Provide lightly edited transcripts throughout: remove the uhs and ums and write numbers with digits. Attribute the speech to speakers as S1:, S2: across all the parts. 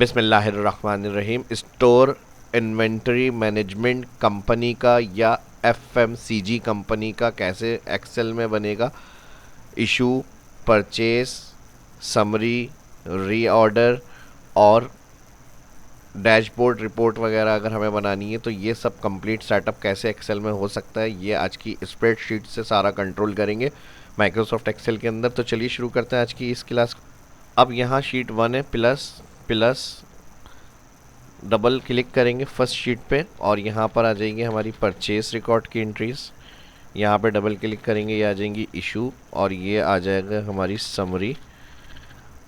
S1: बिस्मिल्लाहिर्रहमानिर्रहीम। Store inventory management company का या एफएमसीजी कंपनी का कैसे एक्सेल में बनेगा। इशू, परचेस, समरी, रीऑर्डर और डैशबोर्ड रिपोर्ट वगैरह अगर हमें बनानी है तो ये सब कंप्लीट सेटअप कैसे एक्सेल में हो सकता है, ये आज की स्प्रेडशीट से सारा कंट्रोल करेंगे माइक्रोसॉफ्ट एक्सेल के अंदर। तो चलिए शुरू करते हैं आज की इस क्लास को। अब यहाँ शीट 1 है, प्लस प्लस डबल क्लिक करेंगे फर्स्ट शीट पे और यहाँ पर आ जाएंगी हमारी परचेस रिकॉर्ड की एंट्रीज। यहाँ पे डबल क्लिक करेंगे, ये आ जाएंगी इशू और ये आ जाएगा हमारी समरी।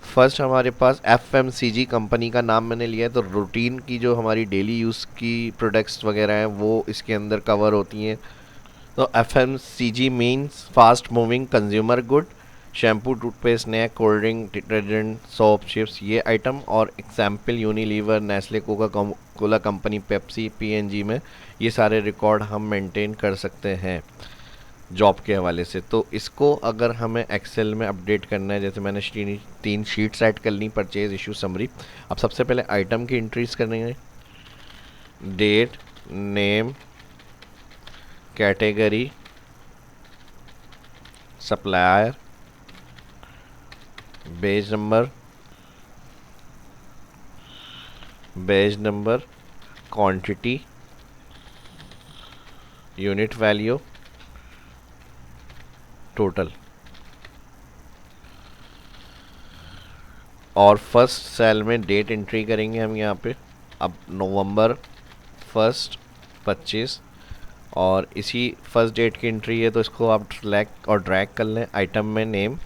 S1: फर्स्ट हमारे पास एफएमसीजी कंपनी का नाम मैंने लिया है, तो रूटीन की जो हमारी डेली यूज़ की प्रोडक्ट्स वगैरह हैं वो इसके अंदर कवर होती हैं। तो FMCG means fast moving consumer good. Shampoo, toothpaste, snack, cold drink, detergent, soap, chips, ये आइटम। और example Unilever, Nestle, cola company, Pepsi, PNG में ये सारे रिकॉर्ड हम मेंटेन कर सकते हैं जॉब के हवाले से। तो इसको अगर हमें एक्सेल में अपडेट करना है, जैसे मैंने तीन शीट्स ऐड कर ली, परचेज, इशू, समरी। अब सबसे पहले आइटम की एंट्रीज करेंगे। Date, name, category, supplier, batch number, quantity, unit value, total. और फर्स्ट सेल में डेट एंट्री करेंगे हम यहाँ पे। अब नवंबर 1 25 और इसी फर्स्ट डेट की एंट्री है, तो इसको आप सेलेक्ट और ड्रैग कर लें। आइटम में नेम,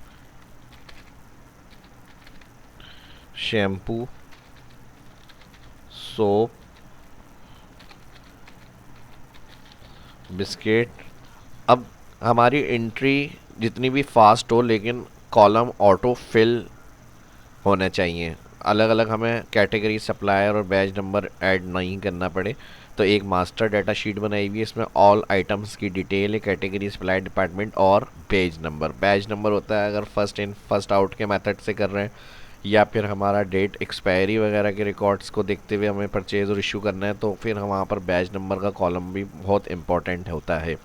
S1: शैम्पू, सोप, बिस्किट। अब हमारी एंट्री जितनी भी फास्ट हो, लेकिन कॉलम ऑटो फिल होना चाहिए। अलग अलग हमें कैटेगरी, सप्लायर और बैच नंबर ऐड नहीं करना पड़े। तो एक मास्टर डाटा शीट बनाई हुई है, इसमें ऑल आइटम्स की डिटेल है, कैटेगरी, सप्लाई, डिपार्टमेंट और बैच नंबर। बैच नंबर होता है अगर फर्स्ट इन फर्स्ट आउट के मेथड से कर रहे हैं, या फिर हमारा डेट एक्सपायरी वगैरह के रिकॉर्ड्स को देखते हुए हमें परचेज और इशू करना है, तो फिर हम वहाँ पर बैच नंबर का कॉलम भी बहुत इंपॉर्टेंट होता है।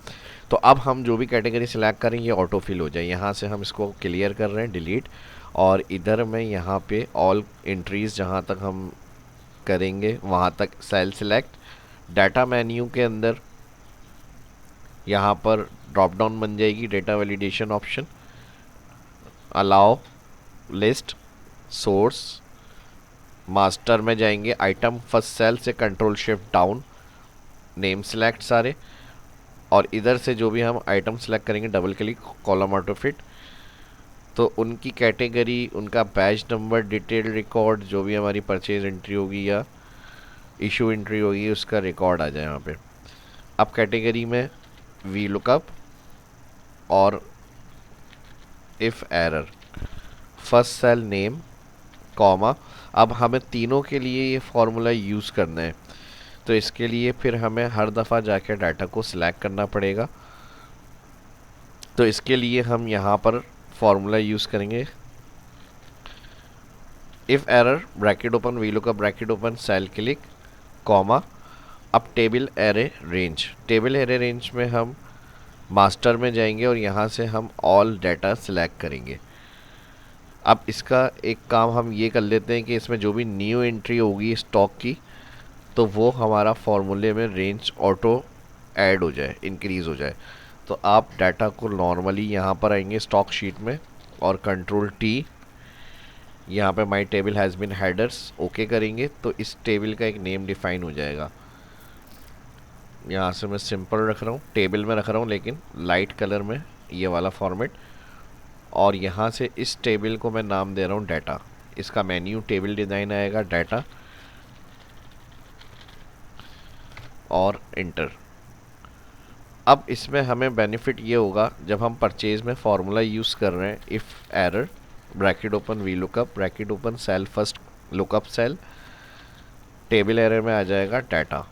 S1: तो अब हम जो भी कैटेगरी सिलेक्ट करें ये ऑटो फिल हो जाए। यहाँ से हम इसको क्लियर कर रहे हैं, डिलीट। और इधर में यहाँ पे ऑल एंट्रीज जहाँ तक हम करेंगे वहाँ तक सेल सिलेक्ट। डाटा मेन्यू के अंदर यहाँ पर ड्रॉप डाउन बन जाएगी, data validation option, allow list, source. Master में जाएंगे, आइटम फर्स्ट सेल से control shift down, name select सारे। और इधर से जो भी हम आइटम सेलेक्ट करेंगे double click, column auto fit. तो उनकी कैटेगरी, उनका बैच नंबर, डिटेल रिकॉर्ड, जो भी हमारी परचेज एंट्री होगी या इशू एंट्री होगी उसका रिकॉर्ड आ जाए यहाँ पे। अब कैटेगरी में वी लुकअप और if error, first cell name, comma. अब हमें तीनों के लिए ये फॉर्मूला यूज़ करना है, तो इसके लिए फिर हमें हर दफ़ा जाके डाटा को सिलेक्ट करना पड़ेगा। तो इसके लिए हम यहाँ पर फॉर्मूला यूज़ करेंगे, if error bracket open, V lookup bracket open, cell click, comma. अब table array range, table array range में हम मास्टर में जाएंगे और यहाँ से हम ऑल डाटा सिलेक्ट करेंगे। अब इसका एक काम हम ये कर लेते हैं कि इसमें जो भी न्यू एंट्री होगी स्टॉक की, तो वो हमारा फॉर्मूले में रेंज ऑटो ऐड हो जाए, इंक्रीज़ हो जाए। तो आप डाटा को नॉर्मली यहाँ पर आएंगे स्टॉक शीट में और कंट्रोल टी, यहाँ पे माई table has been headers okay करेंगे, तो इस टेबल का एक नेम डिफाइन हो जाएगा। यहाँ से मैं सिंपल रख रहा हूँ, टेबल में रख रहा हूँ लेकिन लाइट कलर में, ये वाला फॉर्मेट। और यहाँ से इस टेबल को मैं नाम दे रहा हूँ डाटा। इसका मेन्यू टेबल डिज़ाइन आएगा, डाटा और इंटर। अब इसमें हमें बेनिफिट ये होगा, जब हम परचेज में फॉर्मूला यूज़ कर रहे हैं, if error bracket open, V lookup bracket open, cell first lookup cell, table error में आ जाएगा डाटा।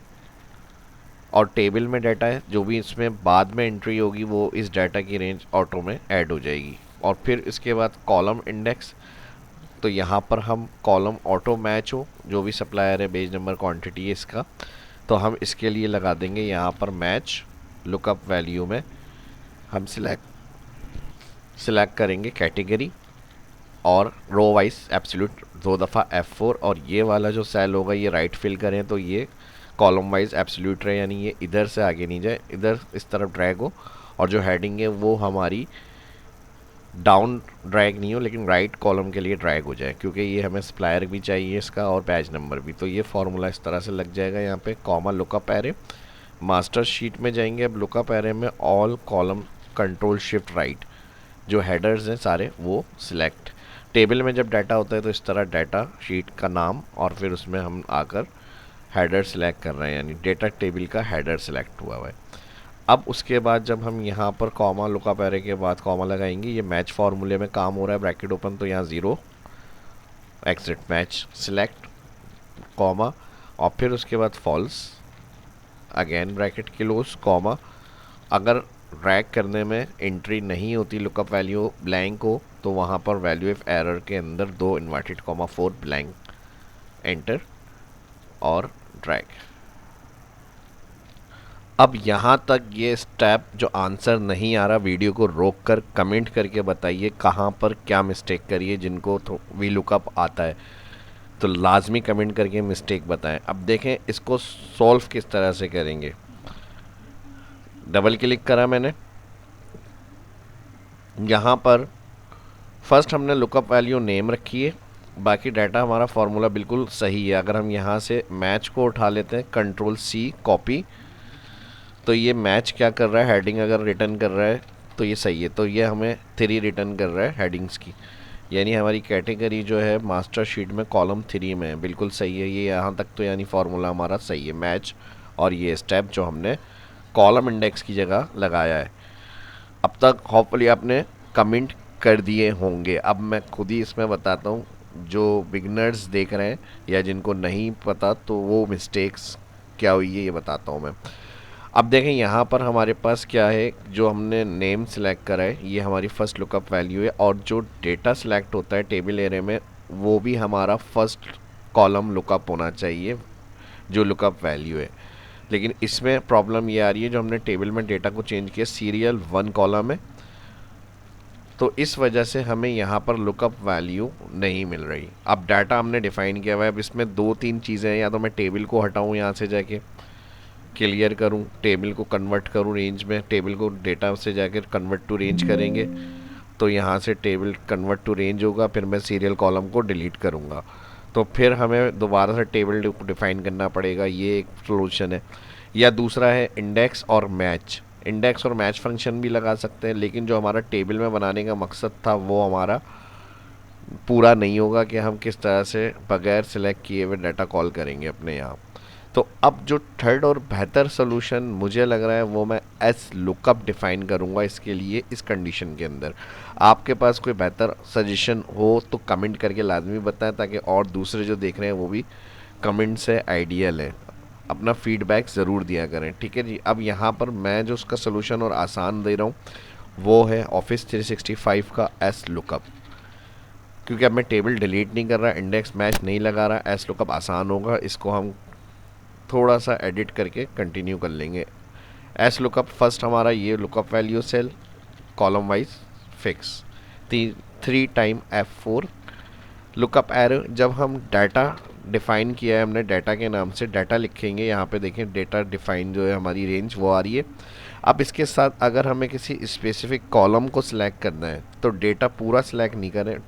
S1: और टेबल में डाटा है, जो भी इसमें बाद में एंट्री होगी वो इस डाटा की रेंज ऑटो में ऐड हो जाएगी। और फिर इसके बाद कॉलम इंडेक्स, तो यहाँ पर हम कॉलम ऑटो मैच हो, जो भी सप्लायर है, पेज नंबर, क्वांटिटी है इसका, तो हम इसके लिए लगा देंगे यहाँ पर मैच। लुकअप वैल्यू में हम सिलेक्ट करेंगे कैटेगरी और रो वाइज एब्सोल्यूट 2 दफ़ा F4, और ये वाला जो सेल होगा ये राइट फिल करें तो ये कॉलम वाइज एब्सोल्यूट रहे, यानी ये इधर से आगे नहीं जाए, इधर इस तरफ ड्रैग हो, और जो हेडिंग है वो हमारी डाउन ड्रैग नहीं हो लेकिन राइट कॉलम के लिए ड्रैग हो जाए, क्योंकि ये हमें सप्लायर भी चाहिए इसका और बैच नंबर भी। तो ये फार्मूला इस तरह से लग जाएगा यहाँ पे, comma lookup array. Master sheet में जाएंगे, अब लुकअप एरे में all column control shift right, जो हेडर्स हैं सारे वो सिलेक्ट। टेबल में जब डाटा होता है तो इस तरह डाटा शीट का नाम और फिर उसमें हम आकर हेडर सिलेक्ट कर रहे हैं, यानी डेटा टेबल का हेडर सिलेक्ट हुआ है। अब उसके बाद जब हम यहाँ पर कॉमा लुकअप एरे के बाद कॉमा लगाएंगे, ये मैच फार्मूले में काम हो रहा है, ब्रैकेट ओपन, तो यहाँ 0 एग्जिट मैच सिलेक्ट कॉमा, और फिर उसके बाद false, again bracket close comma. अगर ड्रैग करने में एंट्री नहीं होती लुकअप वैल्यू ब्लैंक हो तो वहाँ पर वैल्यू ऑफ एरर के अंदर 2 इन्वर्टेड कॉमा 4 ब्लैंक एंटर और ड्रैग। अब यहाँ तक ये स्टेप जो आंसर नहीं आ रहा, वीडियो को रोक कर कमेंट करके बताइए कहाँ पर क्या मिस्टेक करिए। जिनको तो वी लुकअप आता है तो लाजमी कमेंट करके मिस्टेक बताएं। अब देखें इसको सॉल्व किस तरह से करेंगे। डबल क्लिक करा मैंने, यहाँ पर फर्स्ट हमने लुकअप वैल्यू नेम रखी है, बाकी डाटा हमारा फार्मूला बिल्कुल सही है। अगर हम यहाँ से मैच को उठा लेते हैं, कंट्रोल C कॉपी, तो ये मैच क्या कर रहा है, हेडिंग अगर रिटर्न कर रहा है तो ये सही है, तो ये हमें 3 रिटर्न कर रहा है हेडिंग्स की, यानी हमारी कैटेगरी जो है मास्टर शीट में कॉलम 3 में है, बिल्कुल सही है ये यहाँ तक, तो यानी फार्मूला हमारा सही है मैच। और ये स्टेप जो हमने कॉलम इंडेक्स की जगह लगाया है। अब तक होपफुली आपने कमेंट कर दिए होंगे। अब मैं खुद ही इसमें बताता हूँ, जो बिगनर्स देख रहे हैं या जिनको नहीं पता तो वो मिस्टेक्स क्या हुई है ये बताता हूँ मैं। अब देखें यहाँ पर हमारे पास क्या है, जो हमने नेम सिलेक्ट करा है ये हमारी फर्स्ट लुकअप वैल्यू है, और जो डेटा सिलेक्ट होता है टेबल एरे में वो भी हमारा फर्स्ट कॉलम लुकअप होना चाहिए जो लुकअप वैल्यू है। लेकिन इसमें प्रॉब्लम ये आ रही है, जो हमने टेबल में डेटा को चेंज किया, सीरियल 1 कॉलम है, तो इस वजह से हमें यहाँ पर लुकअप वैल्यू नहीं मिल रही। अब डाटा हमने डिफाइन किया हुआ है, अब इसमें 2-3 चीज़ें हैं, या तो मैं टेबल को हटाऊँ, यहाँ से जाके क्लियर करूँ, टेबल को कन्वर्ट करूँ रेंज में, टेबल को डेटा से जाकर कन्वर्ट टू रेंज करेंगे तो यहाँ से टेबल कन्वर्ट टू रेंज होगा, फिर मैं सीरियल कॉलम को डिलीट करूँगा, तो फिर हमें दोबारा से टेबल डिफाइन करना पड़ेगा, ये एक सोल्यूशन है। या दूसरा है इंडेक्स और मैच, इंडेक्स और मैच फंक्शन भी लगा सकते हैं, लेकिन जो हमारा टेबल में बनाने का मकसद था वो हमारा पूरा नहीं होगा कि हम किस तरह से बगैर सिलेक्ट किए हुए डाटा कॉल करेंगे अपने यहाँ। तो अब जो थर्ड और बेहतर सोल्यूशन मुझे लग रहा है वो मैं एस लुकअप डिफ़ाइन करूँगा इसके लिए, इस कंडीशन के अंदर। आपके पास कोई बेहतर सजेशन हो तो कमेंट करके लाजमी बताएं, ताकि और दूसरे जो देख रहे हैं वो भी कमेंट से आइडियल है, अपना फीडबैक ज़रूर दिया करें, ठीक है जी। अब यहाँ पर मैं जो उसका सोल्यूशन और आसान दे रहा हूँ वो है ऑफिस 365 का एस लुकअप, क्योंकि अब मैं टेबल डिलीट नहीं कर रहा, इंडेक्स मैच नहीं लगा रहा, एस लुकअप आसान होगा, इसको हम थोड़ा सा एडिट करके कंटिन्यू कर लेंगे। एस लुकअप फर्स्ट हमारा ये lookup value cell column wise fix 3 time F4 lookup arrow. जब हम डाटा डिफ़ाइन किया है हमने, डाटा के नाम से डाटा लिखेंगे, यहाँ पे देखें डाटा डिफ़ाइन जो है हमारी रेंज वो आ रही है। अब इसके साथ अगर हमें किसी स्पेसिफिक कॉलम को सिलेक्ट करना है तो डेटा पूरा सिलेक्ट नहीं करें,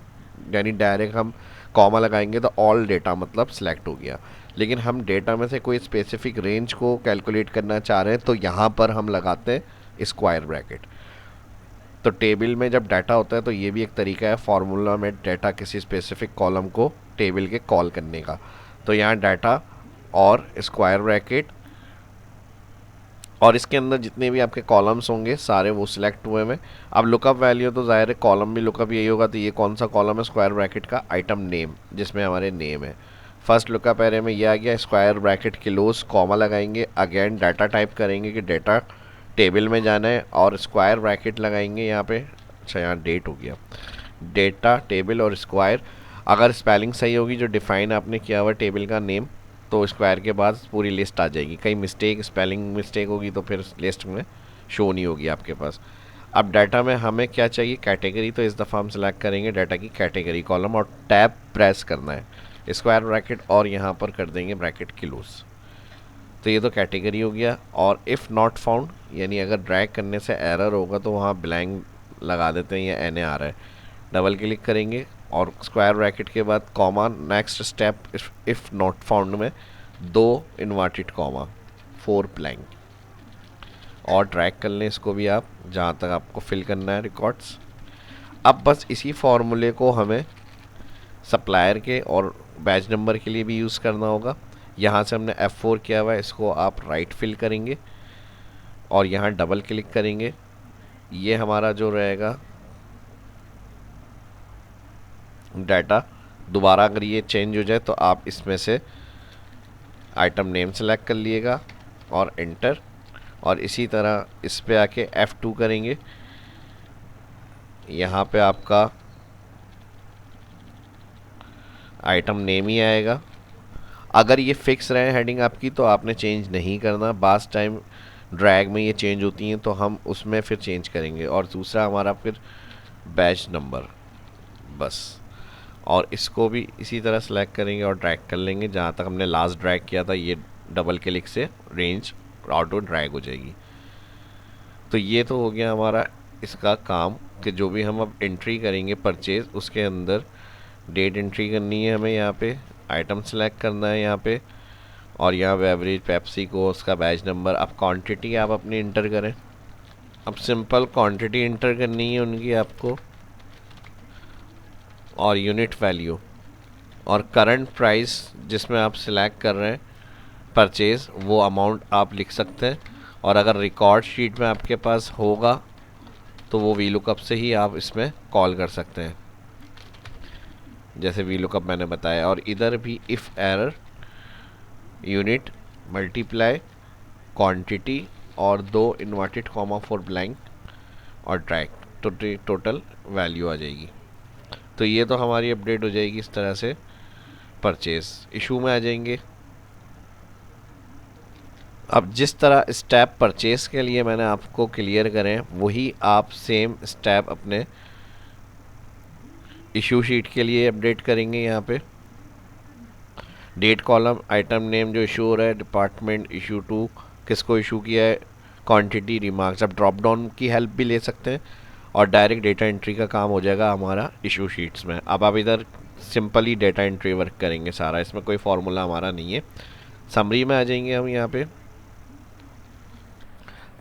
S1: यानी डायरेक्ट हम कॉमा लगाएंगे तो ऑल डेटा मतलब सिलेक्ट हो गया। लेकिन हम डेटा में से कोई स्पेसिफिक रेंज को कैलकुलेट करना चाह रहे हैं तो यहाँ पर हम लगाते हैं स्क्वायर ब्रैकेट। तो टेबल में जब डाटा होता है तो ये भी एक तरीका है फार्मूला में डाटा किसी स्पेसिफिक कॉलम को टेबल के कॉल करने का। तो यहाँ डाटा और स्क्वायर ब्रैकेट, और इसके अंदर जितने भी आपके कॉलम्स होंगे सारे वो सिलेक्ट हुए हैं। अब लुकअप वैल्यू तो ज़ाहिर है कॉलम भी लुकअप यही होगा, तो ये कौन सा कॉलम है, स्क्वायर ब्रैकेट का आइटम नेम, जिसमें हमारे नेम है। फर्स्ट लुकअप एरे में ये आ गया, स्क्वायर ब्रैकेट क्लोज कॉमा लगाएंगे, अगेन डाटा टाइप करेंगे कि डाटा टेबल में जाना है, और स्क्वायर ब्रैकेट लगाएंगे यहाँ पे, अच्छा यहाँ डेट हो गया, डेटा टेबल और स्क्वायर। अगर स्पेलिंग सही होगी जो डिफाइन आपने किया हुआ टेबल का नेम, तो स्क्वायर के बाद पूरी लिस्ट आ जाएगी। कहीं मिस्टेक, स्पेलिंग मिस्टेक होगी तो फिर लिस्ट में शो नहीं होगी आपके पास। अब डाटा में हमें क्या चाहिए, कैटेगरी। तो इस दफ़ा हम सेलेक्ट करेंगे डाटा की कैटेगरी कॉलम और टैब प्रेस करना है, स्क्वायर ब्रैकेट और यहाँ पर कर देंगे ब्रैकेट क्लोज। तो ये तो कैटेगरी हो गया। और इफ़ नॉट फाउंड, यानी अगर ड्रैग करने से एरर होगा तो वहाँ ब्लैंक लगा देते हैं, या एन आ रहा है, डबल क्लिक करेंगे और स्क्वायर ब्रैकेट के बाद comma, next step if not found में 2 इन्वर्टेड कॉमा 4 ब्लैंक, और ड्रैग कर लें इसको भी आप जहाँ तक आपको फिल करना है रिकॉर्ड्स। अब बस इसी फॉर्मूले को हमें सप्लायर के और बैच नंबर के लिए भी यूज़ करना होगा। यहाँ से हमने F4 किया हुआ है, इसको आप राइट फिल करेंगे और यहाँ डबल क्लिक करेंगे। ये हमारा जो रहेगा डाटा, दोबारा अगर ये चेंज हो जाए तो आप इसमें से आइटम नेम सेलेक्ट कर लिएगा और एंटर, और इसी तरह इस पे आके F2 करेंगे। यहाँ पे आपका आइटम नेम ही आएगा। अगर ये फिक्स रहे हेडिंग आपकी तो आपने चेंज नहीं करना, बास टाइम ड्रैग में ये चेंज होती हैं तो हम उसमें फिर चेंज करेंगे। और दूसरा हमारा फिर बैच नंबर, बस। और इसको भी इसी तरह सेलेक्ट करेंगे और ड्रैग कर लेंगे जहाँ तक हमने लास्ट ड्रैग किया था, ये डबल क्लिक से रेंज ऑटो ड्रैग हो जाएगी। तो ये तो हो गया हमारा इसका काम कि जो भी हम अब एंट्री करेंगे परचेज, उसके अंदर डेट एंट्री करनी है हमें, यहाँ पे आइटम सेलेक्ट करना है यहाँ पे, और यहाँ बेवरेज पेप्सी को उसका बैच नंबर। अब क्वांटिटी आप अपनी इंटर करें। अब सिंपल क्वांटिटी इंटर करनी है उनकी आपको, और यूनिट वैल्यू और करंट प्राइस जिसमें आप सिलेक्ट कर रहे हैं परचेज़, वो अमाउंट आप लिख सकते हैं। और अगर रिकॉर्ड शीट में आपके पास होगा तो वो वी लुकअप से ही आप इसमें कॉल कर सकते हैं, जैसे वी लुकअप मैंने बताया। और इधर भी if error unit multiply quantity और 2 इन्वर्टेड कॉमा 4 ब्लैंक और ड्रैग, तो टोटल वैल्यू आ जाएगी। तो ये तो हमारी अपडेट हो जाएगी इस तरह से। परचेज इशू में आ जाएंगे। अब जिस तरह स्टेप परचेज के लिए मैंने आपको क्लियर करें, वही आप सेम स्टेप अपने इशू शीट के लिए अपडेट करेंगे। यहाँ पे डेट कॉलम, आइटम नेम जो इशू हो रहा है, डिपार्टमेंट, इशू टू, किसको इशू किया है, क्वांटिटी, रिमार्क्स। अब ड्रॉप डाउन की हेल्प भी ले सकते हैं और डायरेक्ट डेटा एंट्री का काम हो जाएगा हमारा इशू शीट्स में। अब आप इधर सिंपली डेटा एंट्री वर्क करेंगे सारा, इसमें कोई फार्मूला हमारा नहीं है। समरी में आ जाएंगे हम। यहाँ पे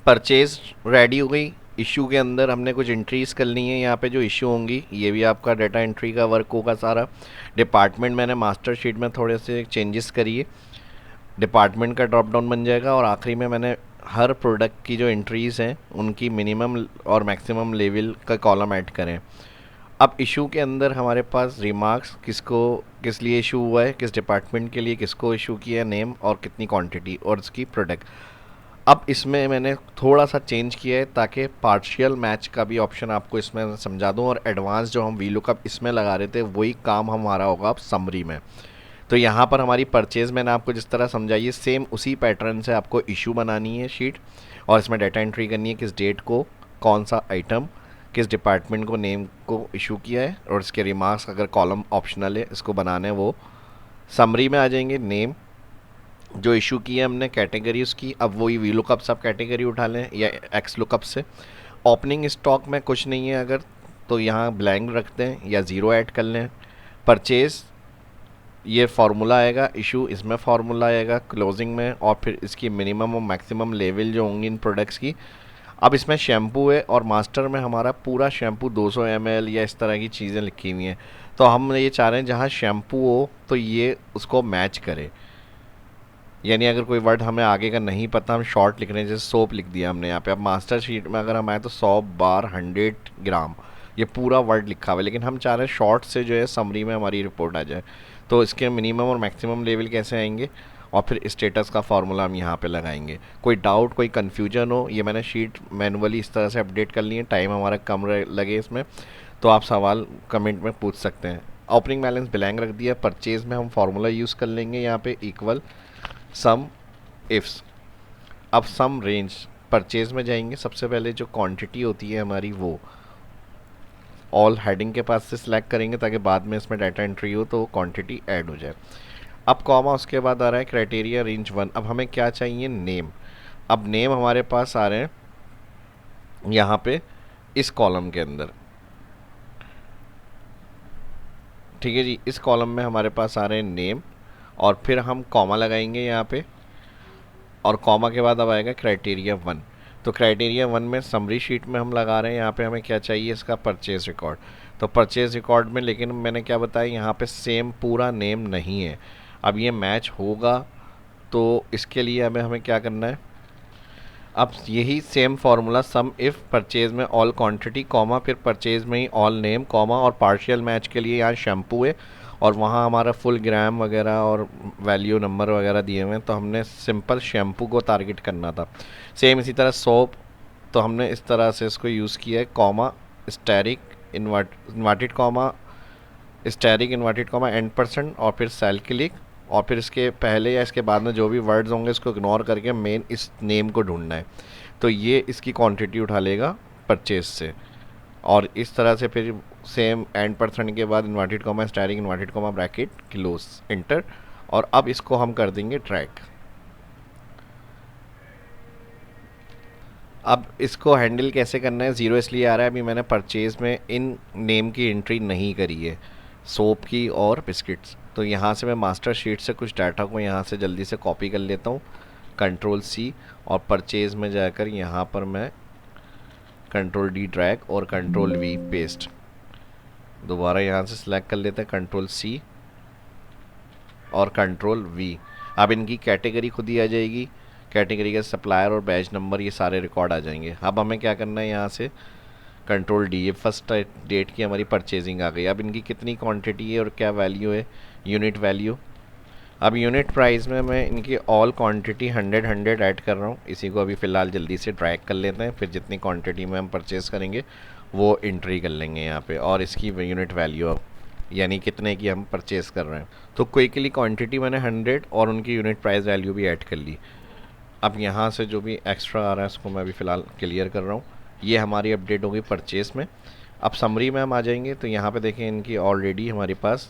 S1: परचेज रेडी हो गई। इशू के अंदर हमने कुछ एंट्रीज़ करनी है। यहाँ पे जो इशू होंगी ये भी आपका डाटा एंट्री का वर्क होगा सारा। डिपार्टमेंट मैंने मास्टर शीट में थोड़े से चेंजेस करिए, डिपार्टमेंट का ड्रॉप डाउन बन जाएगा। और आखिरी में मैंने हर प्रोडक्ट की जो एंट्रीज़ हैं उनकी मिनिमम और मैक्सिमम लेवल का कॉलम ऐड करें। अब इशू के अंदर हमारे पास रिमार्क्स, किसको किस लिए इशू हुआ है, किस डिपार्टमेंट के लिए किसको इशू किया, नेम और कितनी क्वांटिटी और उसकी प्रोडक्ट। अब इसमें मैंने थोड़ा सा चेंज किया है ताकि पार्शियल मैच का भी ऑप्शन आपको इसमें समझा दूं, और एडवांस जो हम वी लुकअप इसमें लगा रहे थे वही काम हमारा होगा अब समरी में। तो यहाँ पर हमारी परचेज मैंने आपको जिस तरह समझाई है, सेम उसी पैटर्न से आपको इशू बनानी है शीट, और इसमें डाटा एंट्री करनी है किस डेट को कौन सा आइटम किस डिपार्टमेंट को नेम को इशू किया है, और इसके रिमार्क्स अगर कॉलम ऑप्शनल है इसको बनाना है वो। समरी में आ जाएंगे, नेम जो इशू की है हमने, कैटेगरी उसकी, अब वही वी लुकअप सब कैटेगरी उठा लें या एक्स लुकअप से। ओपनिंग स्टॉक में कुछ नहीं है अगर तो यहाँ ब्लैंक रखते हैं या ज़ीरो ऐड कर लें। परचेज़ ये फार्मूला आएगा, इशू इसमें फार्मूला आएगा क्लोजिंग में, और फिर इसकी मिनिमम और मैक्सिमम लेवल जो होंगी इन प्रोडक्ट्स की। अब इसमें शैम्पू है और मास्टर में हमारा पूरा शैम्पू 200 ml या इस तरह की चीज़ें लिखी हुई हैं। तो हम ये चाह रहे हैं जहाँ शैम्पू हो तो ये उसको मैच करे, यानी अगर कोई वर्ड हमें आगे का नहीं पता, हम शॉर्ट लिख रहे हैं, जैसे सोप लिख दिया हमने यहाँ पे। अब मास्टर शीट में अगर हम आए तो 100 बार 100 ग्राम ये पूरा वर्ड लिखा हुआ है, लेकिन हम चाह रहे हैं शॉर्ट से जो है समरी में हमारी रिपोर्ट आ जाए। तो इसके मिनिमम और मैक्सिमम लेवल कैसे आएंगे, और फिर स्टेटस का फार्मूला हम यहाँ पे लगाएंगे। कोई डाउट कोई कन्फ्यूजन हो, ये मैंने शीट मैनुअली इस तरह से अपडेट कर ली है, टाइम हमारा कम लगे इसमें, तो आप सवाल कमेंट में पूछ सकते हैं। ओपनिंग बैलेंस ब्लैंक रख दिया। परचेज में हम फार्मूला यूज़ कर लेंगे यहाँ पे इक्वल सम इफ्स। अब सम रेंज परचेज में जाएंगे, सबसे पहले जो क्वांटिटी होती है हमारी वो ऑल हेडिंग के पास से सिलेक्ट करेंगे ताकि बाद में इसमें डाटा एंट्री हो तो क्वांटिटी ऐड हो जाए। अब कॉमा उसके बाद आ रहा है क्राइटेरिया रेंज 1। अब हमें क्या चाहिए, नेम। अब नेम हमारे पास आ रहे हैं यहाँ पे इस कॉलम के अंदर, ठीक है जी। इस कॉलम में हमारे पास आ रहे हैं नेम और फिर हम कॉमा लगाएंगे यहाँ पे और कॉमा के बाद अब आएगा क्राइटेरिया 1। तो क्राइटेरिया 1 में समरी शीट में हम लगा रहे हैं यहाँ पे हमें क्या चाहिए, इसका परचेज रिकॉर्ड। तो परचेज रिकॉर्ड में लेकिन मैंने क्या बताया यहाँ पे सेम पूरा नेम नहीं है। अब ये मैच होगा तो इसके लिए हमें क्या करना है, अब यही same formula some if purchase में ऑल क्वांटिटी कॉमा फिर परचेज में ही ऑल नेम कॉमा और पार्शियल मैच के लिए यहाँ शैम्पू है और वहाँ हमारा फुल ग्राम वगैरह और वैल्यू नंबर वगैरह दिए हुए हैं, तो हमने सिंपल शैम्पू को टारगेट करना था। सेम इसी तरह सोप, तो हमने इस तरह से इसको यूज़ किया है comma asterisk inverted comma asterisk inverted comma and % और फिर सेल क्लिक और फिर इसके पहले या इसके बाद में जो भी वर्ड्स होंगे इसको इग्नोर करके मेन इस नेम को ढूंढना है। तो ये इसकी क्वांटिटी उठा लेगा परचेज से और इस तरह से फिर सेम एंड % के बाद inverted comma asterisk inverted comma bracket close inter और अब इसको हम कर देंगे ट्रैक। अब इसको हैंडल कैसे करना है, ज़ीरो इसलिए आ रहा है अभी मैंने परचेज में इन नेम की एंट्री नहीं करी है, सोप की और बिस्किट्स। तो यहाँ से मैं मास्टर शीट से कुछ डाटा को यहाँ से जल्दी से कॉपी कर लेता हूँ, Ctrl+C और परचेज में जाकर यहाँ पर मैं Ctrl+D ड्रैग और Ctrl+V पेस्ट। दोबारा यहाँ से सिलेक्ट कर लेते हैं Ctrl+C और Ctrl+V। अब इनकी कैटेगरी खुद ही आ जाएगी, कैटेगरी का सप्लायर और बैच नंबर ये सारे रिकॉर्ड आ जाएंगे। अब हमें क्या करना है, यहाँ से Ctrl+D, ये फर्स्ट डेट की हमारी परचेजिंग आ गई। अब इनकी कितनी क्वांटिटी है और क्या वैल्यू है, यूनिट वैल्यू। अब यूनिट प्राइस में मैं इनकी ऑल क्वांटिटी 100 ऐड कर रहा हूँ। इसी को अभी फ़िलहाल जल्दी से ट्रैक कर लेते हैं, फिर जितनी क्वांटिटी में हम परचेज़ करेंगे वो एंट्री कर लेंगे यहाँ पे और इसकी यूनिट वैल्यू यानी कितने की हम परचेज़ कर रहे हैं। तो क्विकली क्वांटिटी मैंने 100 और उनकी यूनिट प्राइस वैल्यू भी ऐड कर ली। अब यहाँ से जो भी एक्स्ट्रा आ रहा है उसको मैं अभी फ़िलहाल क्लियर कर रहा हूँ। ये हमारी अपडेट होगी परचेज़ में। अब समरी में हम आ जाएंगे तो यहाँ पे देखें इनकी ऑलरेडी हमारे पास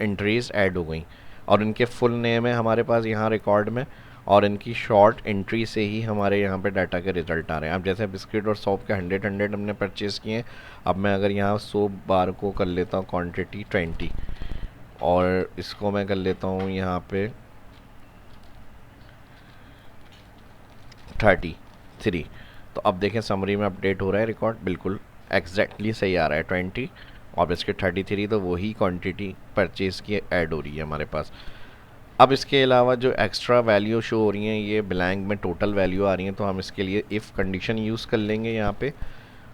S1: एंट्रीज़ ऐड हो गई और इनके फुल नेम है हमारे पास यहाँ रिकॉर्ड में और इनकी शॉर्ट एंट्री से ही हमारे यहाँ पे डाटा के रिज़ल्ट आ रहे हैं। अब जैसे बिस्किट और सोप के 100 हमने परचेज़ किए हैं। अब मैं अगर यहाँ सोप बार को कर लेता हूँ क्वान्टिटी 20 और इसको मैं कर लेता हूँ यहाँ पे 33, तो अब देखें समरी में अपडेट हो रहा है रिकॉर्ड, बिल्कुल एग्जैक्टली सही आ रहा है 20 और बिस्किट 33, तो वही क्वांटिटी परचेज़ की ऐड हो रही है हमारे पास। अब इसके अलावा जो एक्स्ट्रा वैल्यू शो हो रही हैं ये ब्लैंक में टोटल वैल्यू आ रही हैं, तो हम इसके लिए इफ़ कंडीशन यूज़ कर लेंगे यहाँ पे।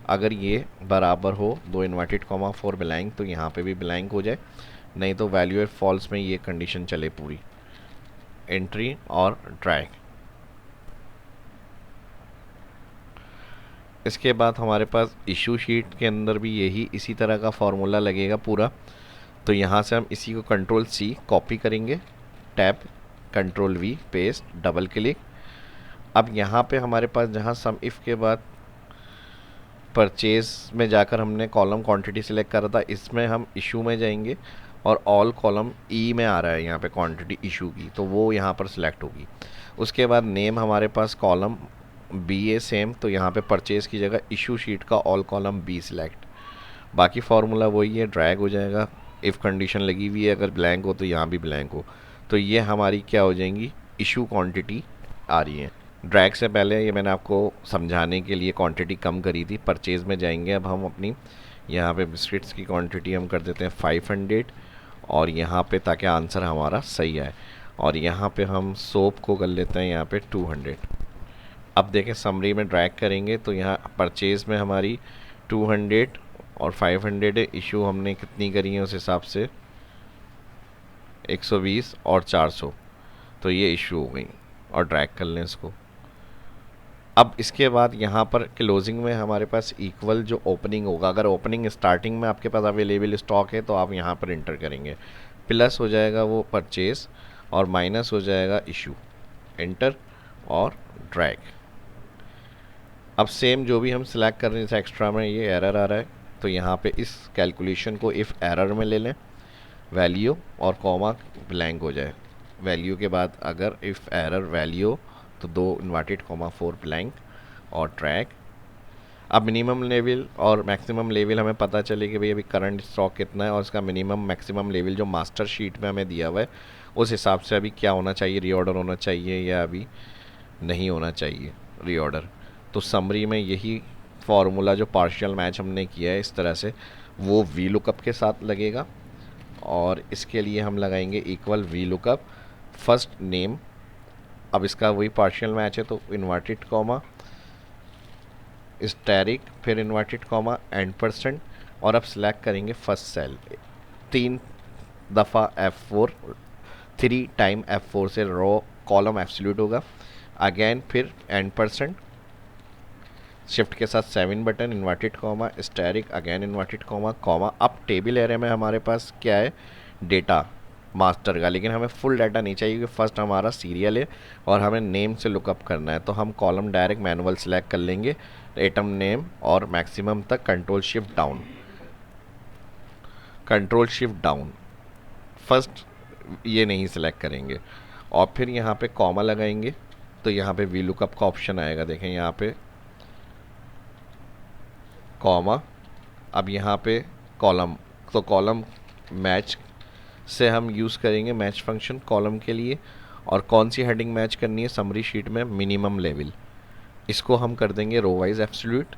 S1: अगर ये बराबर हो 2 इन्वर्टेड कॉमा 4 ब्लैंक तो यहाँ पे भी ब्लैंक हो जाए, नहीं तो वैल्यू एट फॉल्स में ये कंडीशन चले पूरी। एंट्री और ट्रैक। इसके बाद हमारे पास इशू शीट के अंदर भी यही इसी तरह का फार्मूला लगेगा पूरा। तो यहाँ से हम इसी को Ctrl+C कॉपी करेंगे, tab Ctrl+V paste, double click. अब यहाँ पे हमारे पास जहाँ सम इफ़ के बाद परचेज़ में जाकर हमने कॉलम क्वांटिटी सिलेक्ट करा था, इसमें हम इशू में जाएंगे और ऑल कॉलम ई में आ रहा है यहाँ पे क्वांटिटी इशू की, तो वो यहाँ पर सिलेक्ट होगी। उसके बाद नेम हमारे पास कॉलम बी है सेम, तो यहाँ पे परचेज़ की जगह इशू शीट का ऑल कॉलम बी सिलेक्ट। बाकी फार्मूला वही है, ड्रैग हो जाएगा, इफ़ कंडीशन लगी हुई है, अगर ब्लैंक हो तो यहाँ भी ब्लैंक हो, तो ये हमारी क्या हो जाएंगी, इशू क्वांटिटी आ रही है। ड्रैग से पहले ये मैंने आपको समझाने के लिए क्वांटिटी कम करी थी। परचेज़ में जाएंगे अब हम अपनी, यहाँ पे बिस्किट्स की क्वांटिटी हम कर देते हैं 500 और यहाँ पे ताकि आंसर हमारा सही आए, और यहाँ पे हम सोप को कर लेते हैं यहाँ पे 200। अब देखें समरी में ड्रैग करेंगे तो यहाँ परचेज़ में हमारी 200 और 500 है, इशू हमने कितनी करी है उस हिसाब से 120 और 400, तो ये इशू हो गई। और ड्रैग कर लें इसको, अब इसके बाद यहाँ पर क्लोजिंग में हमारे पास इक्वल जो ओपनिंग होगा, अगर ओपनिंग स्टार्टिंग में आपके पास अवेलेबल स्टॉक है तो आप यहाँ पर इंटर करेंगे, प्लस हो जाएगा वो परचेज और माइनस हो जाएगा इशू, एंटर और ड्रैग। अब सेम जो भी हम सिलेक्ट कर रहे हैं, जैसे एक्स्ट्रा में ये एरर आ रहा है तो यहाँ पे इस कैलकुलेशन को इफ़ एरर में ले लें, वैल्यू और कॉमा ब्लैंक हो जाए, वैल्यू के बाद अगर इफ़ एरर वैल्यू तो 2 इन्वर्टेड कॉमा 4 ब्लैंक और ट्रैक। अब मिनिमम लेवल और मैक्सिमम लेवल हमें पता चले कि भाई अभी करंट स्टॉक कितना है और उसका मिनिमम मैक्सिमम लेवल जो मास्टर शीट में हमें दिया हुआ है उस हिसाब से अभी क्या होना चाहिए, रीऑर्डर होना चाहिए या अभी नहीं होना चाहिए रीऑर्डर। तो समरी में यही फार्मूला जो पार्शियल मैच हमने किया है इस तरह से वो वी लुकअप के साथ लगेगा, और इसके लिए हम लगाएंगे equal V lookup first name. अब इसका वही पार्शियल मैच है तो इन्वर्टेड कॉमा स्टैरिक फिर इन्वर्टेड कॉमा एंड परसेंट, और अब सिलेक्ट करेंगे फर्स्ट सेल 3 दफ़ा F4, 3 टाइम F4 से रो कॉलम एब्सोल्यूट होगा, अगेन फिर एंड परसेंट शिफ्ट के साथ 7 button inverted comma asterisk again inverted comma comma. अब टेबल एरिया में हमारे पास क्या है, डेटा मास्टर का, लेकिन हमें फुल डाटा नहीं चाहिए क्योंकि फर्स्ट हमारा सीरियल है और हमें नेम से लुकअप करना है, तो हम कॉलम डायरेक्ट मैनुअल सेलेक्ट कर लेंगे, एटम नेम और मैक्सिमम तक control shift down, control shift down, first ये नहीं सिलेक्ट करेंगे और फिर यहाँ पे कॉमा लगाएंगे तो यहाँ पे वी लुकअप का ऑप्शन आएगा, देखें यहाँ पे कॉमा। अब यहाँ पे कॉलम, तो कॉलम मैच से हम यूज़ करेंगे मैच फंक्शन कॉलम के लिए, और कौन सी हेडिंग मैच करनी है समरी शीट में, मिनिमम लेवल, इसको हम कर देंगे रो वाइज एब्सोल्यूट।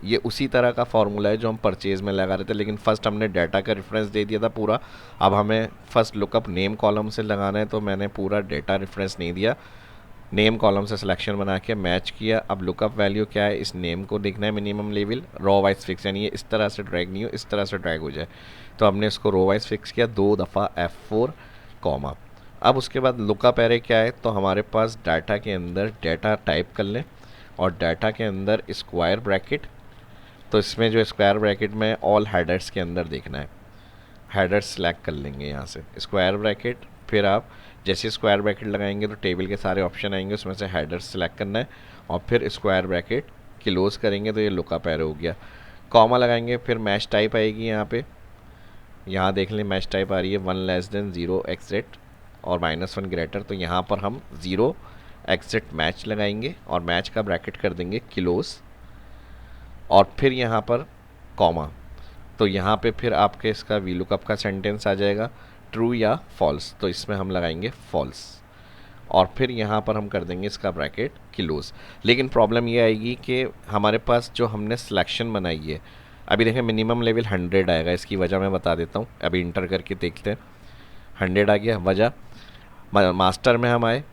S1: ये उसी तरह का फार्मूला है जो हम परचेज़ में लगा रहे थे, लेकिन फर्स्ट हमने डाटा का रेफरेंस दे दिया था पूरा, अब हमें फर्स्ट लुकअप नेम कॉलम से लगाना है तो मैंने पूरा डाटा रेफरेंस नहीं दिया, नेम कॉलम से सिलेक्शन बना के मैच किया। अब लुकअप वैल्यू क्या है, इस नेम को देखना है minimum level, row wise fix, यानी ये इस तरह से ड्रैग नहीं हो, इस तरह से ड्रैग हो जाए, तो हमने इसको रो वाइज फिक्स किया 2 दफ़ा F4 कॉमा। अब उसके बाद लुकअप एरे क्या है, तो हमारे पास डाटा के अंदर डाटा टाइप कर लें और डाटा के अंदर स्क्वायर ब्रैकेट, तो इसमें जो स्क्वायर ब्रैकेट में ऑल हेडर्स के अंदर देखना है, हेडर्स सेलेक्ट कर लेंगे यहाँ से स्क्वायर ब्रैकेट, फिर आप जैसे स्क्वायर ब्रैकेट लगाएंगे तो टेबल के सारे ऑप्शन आएंगे, उसमें से हेडर्स सेलेक्ट करना है और फिर स्क्वायर ब्रैकेट क्लोज करेंगे तो ये लुकअप एरे हो गया। कॉमा लगाएंगे फिर मैच टाइप आएगी यहाँ पे, यहाँ देख लें मैच टाइप आ रही है 1 लेस देन 0 एक्सेट और -1 ग्रेटर, तो यहाँ पर हम 0 एक्सेट मैच लगाएंगे और मैच का ब्रैकेट कर देंगे क्लोज, और फिर यहाँ पर कॉमा, तो यहाँ पे फिर आपके इसका वी लुकअप का सेंटेंस आ जाएगा ट्रू या फॉल्स, तो इसमें हम लगाएंगे फॉल्स और फिर यहाँ पर हम कर देंगे इसका ब्रैकेट क्लोज। लेकिन प्रॉब्लम ये आएगी कि हमारे पास जो हमने सिलेक्शन बनाई है, अभी देखें मिनिमम लेवल 100 आएगा, इसकी वजह मैं बता देता हूँ, अभी इंटर करके देखते हैं 100 आ गया, वजह मास्टर में हम आए,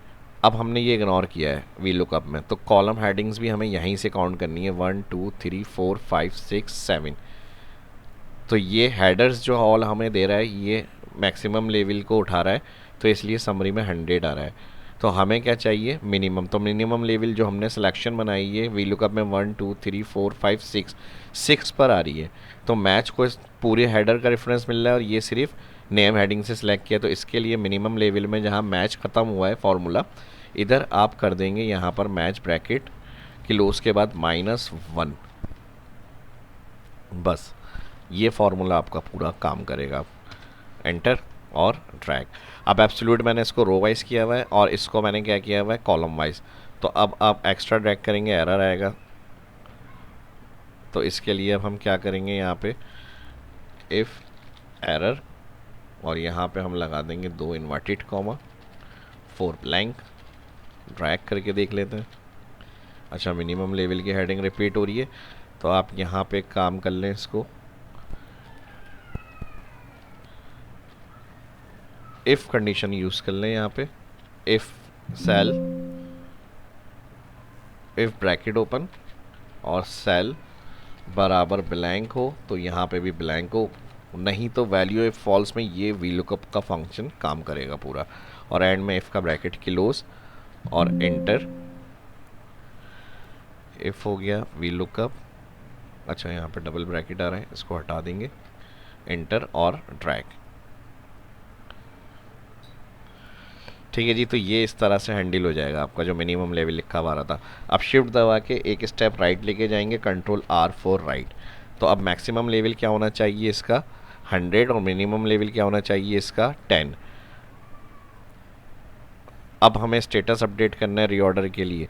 S1: अब हमने ये इग्नोर किया है वी लुकअप में, तो कॉलम हेडिंग्स भी हमें यहीं से काउंट करनी है 1 2 3 4 5 6 7, तो ये हेडर्स जो ऑल हमें दे रहा है ये मैक्सिमम लेवल को उठा रहा है, तो इसलिए समरी में 100 आ रहा है। तो हमें क्या चाहिए मिनिमम, तो मिनिमम लेवल जो हमने सिलेक्शन बनाई है वी लुकअप में 1 2 3 4 5 6 पर आ रही है, तो मैच को पूरे हेडर का रेफरेंस मिल रहा है और ये सिर्फ नेम हेडिंग से सिलेक्ट किया, तो इसके लिए मिनिमम लेवल में जहाँ मैच ख़त्म हुआ है फार्मूला, इधर आप कर देंगे यहाँ पर मैच ब्रैकेट क्लोज के बाद -1, बस ये फार्मूला आपका पूरा काम करेगा, एंटर और ड्रैग। अब एब्सोल्यूट मैंने इसको रो वाइज किया हुआ है और इसको मैंने क्या किया हुआ है कॉलम वाइज, तो अब आप एक्स्ट्रा ड्रैग करेंगे एरर आएगा, तो इसके लिए अब हम क्या करेंगे यहाँ पे इफ़ एरर और यहाँ पे हम लगा देंगे 2 इन्वर्टेड कॉमा 4 ब्लैंक, ड्रैग करके देख लेते हैं। अच्छा मिनिमम लेवल की हेडिंग रिपीट हो रही है, तो आप यहाँ पे काम कर लें, इसको इफ़ कंडीशन यूज़ कर लें यहाँ पे, if cell if bracket open और सेल बराबर ब्लैंक हो तो यहाँ पे भी ब्लैंक हो, नहीं तो वैल्यू इफ फॉल्स में ये वी लुकअप का फंक्शन काम करेगा पूरा, और एंड में इफ़ का ब्रैकेट क्लोज और एंटर। इफ़ हो गया वी लुकअप, अच्छा यहाँ पे डबल ब्रैकेट आ रहा है, इसको हटा देंगे, एंटर और ड्रैग। ठीक है जी, तो ये इस तरह से हैंडल हो जाएगा आपका जो मिनिमम लेवल लिखा हुआ रहा था। अब शिफ्ट दबा के एक स्टेप राइट लेके जाएंगे, कंट्रोल R फॉर राइट। तो अब मैक्सिमम लेवल क्या होना चाहिए इसका 100 और मिनिमम लेवल क्या होना चाहिए इसका 10। अब हमें स्टेटस अपडेट करना है रीऑर्डर के लिए।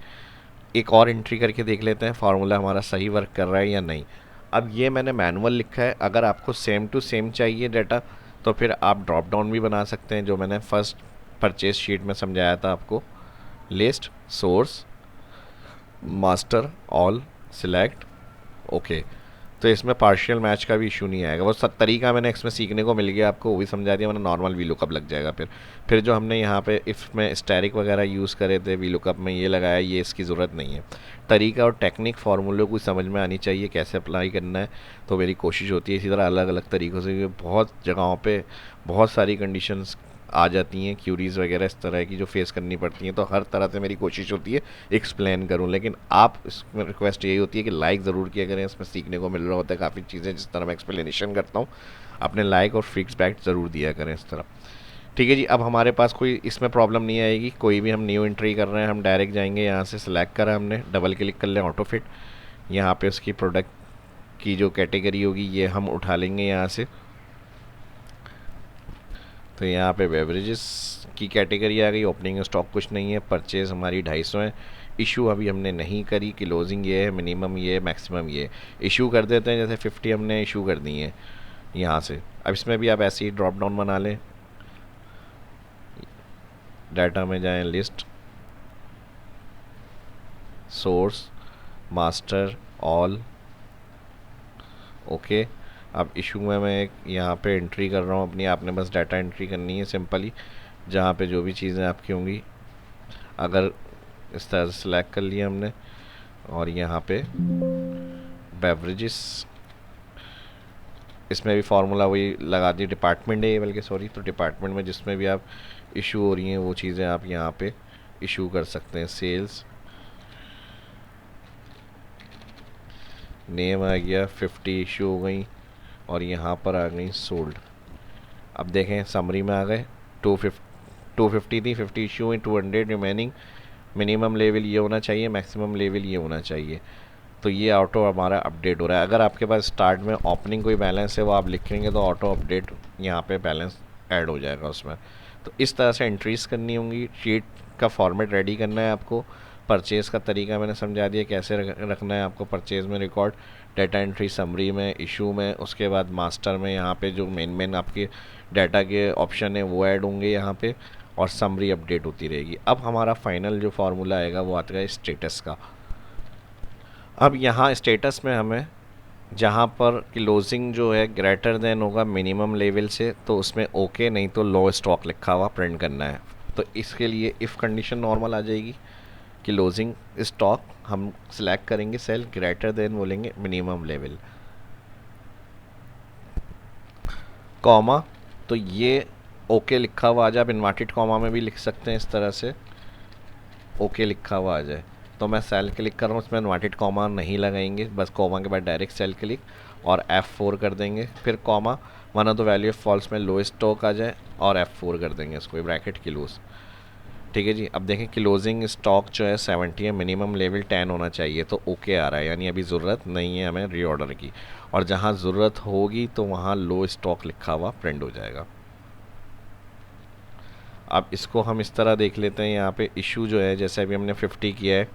S1: एक और एंट्री करके देख लेते हैं फार्मूला हमारा सही वर्क कर रहा है या नहीं। अब ये मैंने मैनुअल लिखा है, अगर आपको सेम टू सेम चाहिए डाटा तो फिर आप ड्रॉप डाउन भी बना सकते हैं, जो मैंने फर्स्ट परचेज शीट में समझाया था आपको। List, source, master, all, select, okay. तो इसमें पार्शियल मैच का भी इशू नहीं आएगा। वो सब तरीका मैंने इसमें सीखने को मिल गया आपको, वो भी समझा दिया मैंने। नॉर्मल वी लुकअप लग जाएगा। फिर जो हमने यहाँ पे इफ़ में स्टैरिक वगैरह यूज़ करे थे वी लुकअप में, ये लगाया, ये इसकी ज़रूरत नहीं है। तरीका और टेक्निक फार्मूले को समझ में आनी चाहिए कैसे अप्लाई करना है, तो मेरी कोशिश होती है इसी तरह अलग अलग तरीक़ों से। बहुत जगहों पर बहुत सारी कंडीशंस आ जाती हैं, क्यूरीज़ वगैरह इस तरह की जो फेस करनी पड़ती हैं, तो हर तरह से मेरी कोशिश होती है एक्सप्लेन करूं। लेकिन आप इसमें रिक्वेस्ट यही होती है कि लाइक ज़रूर किया करें, इसमें सीखने को मिल रहा होता है काफ़ी चीज़ें। जिस तरह मैं एक्सप्लेनेशन करता हूं, अपने लाइक और फीडबैक ज़रूर दिया करें इस तरह। ठीक है जी, अब हमारे पास कोई इसमें प्रॉब्लम नहीं आएगी। कोई भी हम न्यू एंट्री कर रहे हैं, हम डायरेक्ट जाएंगे, यहाँ से सिलेक्ट करा हमने, डबल क्लिक कर लें ऑटो फिट। यहाँ पर उसकी प्रोडक्ट की जो कैटेगरी होगी ये हम उठा लेंगे यहाँ से। तो यहाँ पे बेवरेजेस की कैटेगरी आ गई, ओपनिंग स्टॉक कुछ नहीं है, परचेज़ हमारी 250 है, इशू अभी हमने नहीं करी, क्लोजिंग ये है, मिनिमम ये है, मैक्सिमम ये है। इशू कर देते हैं, जैसे 50 हमने इशू कर दी है यहाँ से। अब इसमें भी आप ऐसे ही ड्रॉप डाउन बना लें, डाटा में जाएं, list, source, master, all, okay. अब इशू में मैं एक यहाँ पे एंट्री कर रहा हूँ अपनी, आपने बस डाटा एंट्री करनी है सिंपली, जहाँ पे जो भी चीज़ें आपकी होंगी। अगर इस तरह से सिलेक्ट कर लिया हमने, और यहाँ पे बेवरेजेस, इसमें भी फार्मूला वही लगा दी, डिपार्टमेंट है ये बल्कि, सॉरी। तो डिपार्टमेंट में जिसमें भी आप इशू हो रही हैं वो चीज़ें आप यहाँ पे इशू कर सकते हैं। सेल्स, नेम आ गया, 50 इशू हो गई, और यहाँ पर आ गई सोल्ड। अब देखें समरी में आ गए, 250 थी, 50 इशू हुई, 200 रिमेनिंग, मिनिमम लेवल ये होना चाहिए, मैक्सिमम लेवल ये होना चाहिए। तो ये ऑटो हमारा अपडेट हो रहा है। अगर आपके पास स्टार्ट में ओपनिंग कोई बैलेंस है वो आप लिखेंगे तो ऑटो अपडेट यहाँ पे बैलेंस ऐड हो जाएगा उसमें। तो इस तरह से एंट्रीज़ करनी होंगी। शीट का फॉर्मेट रेडी करना है आपको। परचेज़ का तरीका मैंने समझा दिया कैसे रखना है आपको परचेज़ में रिकॉर्ड, डाटा एंट्री समरी में, इशू में, उसके बाद मास्टर में यहाँ पे जो मेन आपके डाटा के ऑप्शन है वो ऐड होंगे यहाँ पे, और समरी अपडेट होती रहेगी। अब हमारा फाइनल जो फार्मूला आएगा वो आता है स्टेटस का। अब यहाँ स्टेटस में हमें जहाँ पर क्लोजिंग जो है ग्रेटर देन होगा मिनिमम लेवल से, तो उसमें ओके, नहीं तो लो स्टॉक लिखा हुआ प्रिंट करना है। तो इसके लिए इफ़ कंडीशन नॉर्मल आ जाएगी, क्लोजिंग स्टॉक हम सिलेक्ट करेंगे, सेल ग्रेटर देन बोलेंगे मिनिमम लेवल, कॉमा, तो ये ओके लिखा हुआ आ जाए। आप इन्वर्टेड कॉमा में भी लिख सकते हैं इस तरह से, ओके लिखा हुआ आ जाए। तो मैं सेल क्लिक कर रहा हूँ, उसमें इन्वर्टेड कॉमा नहीं लगाएंगे, बस कॉमा के बाद डायरेक्ट सेल क्लिक और F4 कर देंगे, फिर कॉमा, वरना तो वैल्यू ऑफ फॉल्स में लो स्टॉक आ जाए, और F4 कर देंगे इसको, ब्रैकेट क्लोज। ठीक है जी, अब देखें क्लोजिंग स्टॉक जो है 70 है, मिनिमम लेवल 10 होना चाहिए, तो ओके आ रहा है, यानी अभी ज़रूरत नहीं है हमें रीऑर्डर की। और जहाँ ज़रूरत होगी तो वहाँ लो स्टॉक लिखा हुआ प्रिंट हो जाएगा। अब इसको हम इस तरह देख लेते हैं, यहाँ पे इशू जो है जैसे अभी हमने 50 किया है,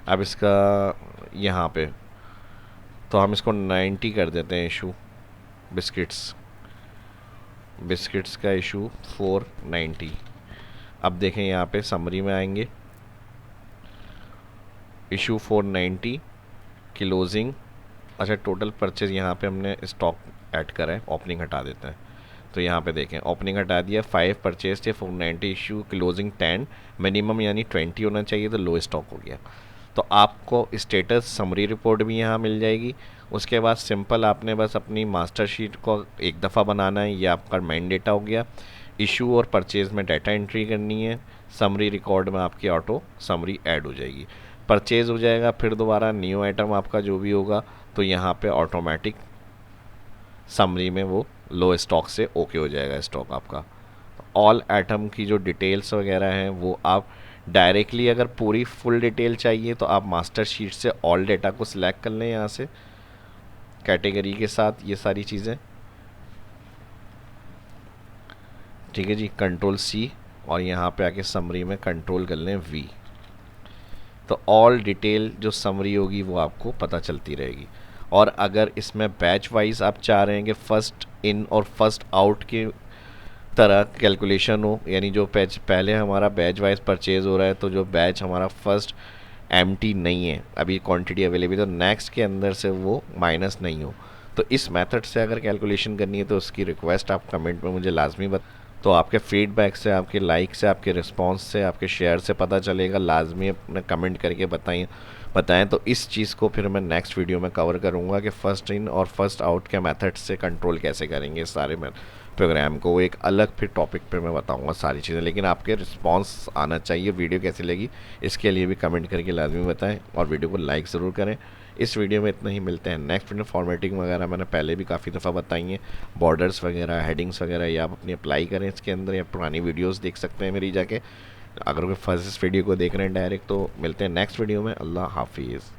S1: अब इसका यहाँ पे तो हम इसको 90 कर देते हैं इशू। बिस्किट्स का इशू 490। अब देखें यहाँ पे समरी में आएंगे, इशू 490, क्लोजिंग, अच्छा टोटल परचेज यहाँ पे हमने स्टॉक ऐड करा है, ओपनिंग हटा देते हैं। तो यहाँ पे देखें ओपनिंग हटा दिया, 5 परचेज थे, 490 इशू, क्लोजिंग 10, मिनिमम यानी 20 होना चाहिए, तो लो स्टॉक हो गया। तो आपको स्टेटस समरी रिपोर्ट भी यहाँ मिल जाएगी। उसके बाद सिंपल आपने बस अपनी मास्टर शीट को एक दफ़ा बनाना है, ये आपका मेन डेटा हो गया। इशू और परचेज़ में डाटा एंट्री करनी है, समरी रिकॉर्ड में आपकी ऑटो समरी ऐड हो जाएगी। परचेज हो जाएगा, फिर दोबारा न्यू आइटम आपका जो भी होगा तो यहाँ पे ऑटोमेटिक समरी में वो लो स्टॉक से ओके हो जाएगा स्टॉक आपका। ऑल आइटम की जो डिटेल्स वगैरह हैं वो आप डायरेक्टली, अगर पूरी फुल डिटेल चाहिए तो आप मास्टर शीट से ऑल डेटा को सिलेक्ट कर लें यहाँ से कैटेगरी के साथ ये सारी चीज़ें। ठीक है जी, कंट्रोल सी और यहाँ पे आके समरी में कंट्रोल कर लें वी, तो ऑल डिटेल जो समरी होगी वो आपको पता चलती रहेगी। और अगर इसमें बैच वाइज आप चाह रहे हैं कि फर्स्ट इन और फर्स्ट आउट की तरह कैलकुलेशन हो, यानी जो बैच पहले हमारा बैच वाइज परचेज हो रहा है तो जो बैच हमारा फर्स्ट एम्प्टी नहीं है अभी क्वांटिटी अवेलेबल, तो नेक्स्ट के अंदर से वो माइनस नहीं हो, तो इस मेथड से अगर कैलकुलेशन करनी है तो उसकी रिक्वेस्ट आप कमेंट में मुझे लाजमी तो आपके फीडबैक से, आपके लाइक से, आपके रिस्पांस से, आपके शेयर से पता चलेगा। लाजमी अपने कमेंट करके बताएं तो इस चीज़ को फिर मैं नेक्स्ट वीडियो में कवर करूँगा कि फ़र्स्ट इन और फर्स्ट आउट के मेथड से कंट्रोल कैसे करेंगे सारे प्रोग्राम को। वो एक अलग फिर टॉपिक पे मैं बताऊंगा सारी चीज़ें, लेकिन आपके रिस्पांस आना चाहिए। वीडियो कैसी लगी इसके लिए भी कमेंट करके लाजमी बताएं और वीडियो को लाइक ज़रूर करें। इस वीडियो में इतना ही, मिलते हैं नेक्स्ट वीडियो। फॉर्मेटिंग वगैरह मैंने पहले भी काफ़ी दफ़ा बताई हैं, बॉर्डर्स वगैरह, हेडिंग्स वगैरह, या आप अपनी अप्लाई करें इसके अंदर, या पुरानी वीडियोस देख सकते हैं मेरी जाके। अगर कोई फर्स्ट इस वीडियो को देख रहे हैं डायरेक्ट, तो मिलते हैं नेक्स्ट वीडियो में। अल्लाह हाफिज़।